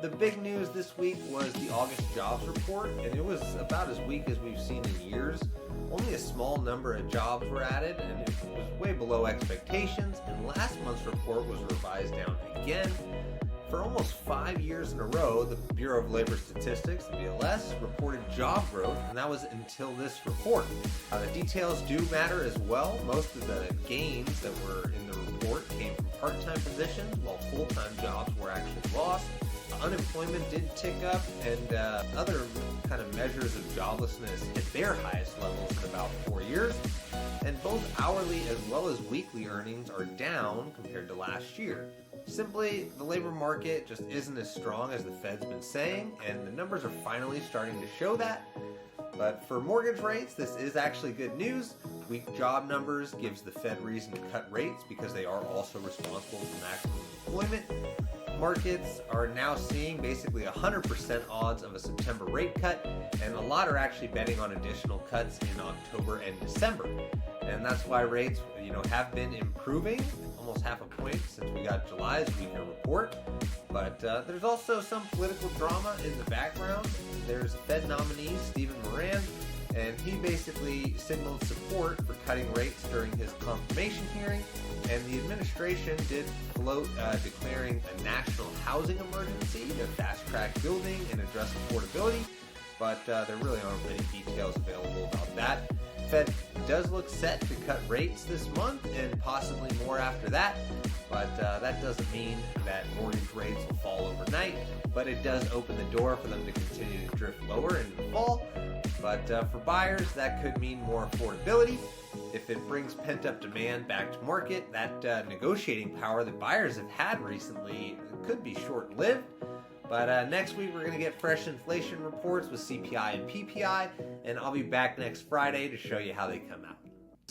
The big news this week was the August jobs report, and it was about as weak as we've seen in years. Only a small number of jobs were added, and it was way below expectations, and last month's report was revised down again. For almost 5 years in a row, the Bureau of Labor Statistics, the BLS, reported job growth, and that was until this report. The details do matter as well. Most of the gains that were in the report came from part-time positions, while full-time jobs were actually lost. Unemployment did tick up, and other kind of measures of joblessness hit their highest levels in about 4 years. And both hourly as well as weekly earnings are down compared to last year. Simply, the labor market just isn't as strong as the Fed's been saying, and the numbers are finally starting to show that. But for mortgage rates, this is actually good news. Weak job numbers gives the Fed reason to cut rates because they are also responsible for maximum employment. Markets are now seeing basically 100% odds of a September rate cut, and a lot are actually betting on additional cuts in October and December. And that's why rates, have been improving, almost half a point since we got July's weaker report. But there's also some political drama in the background. There's Fed nominee Stephen Moran, and he basically signaled support for cutting rates during his confirmation hearing. And the administration did float declaring a national housing emergency to fast-track building and address affordability, but there really aren't many details available about that. Fed does look set to cut rates this month and possibly more after that, but that doesn't mean that mortgage rates will fall overnight, but it does open the door for them to continue to drift lower in the fall. But for buyers, that could mean more affordability. If it brings pent-up demand back to market, that negotiating power that buyers have had recently could be short-lived. But next week, we're going to get fresh inflation reports with CPI and PPI, and I'll be back next Friday to show you how they come out.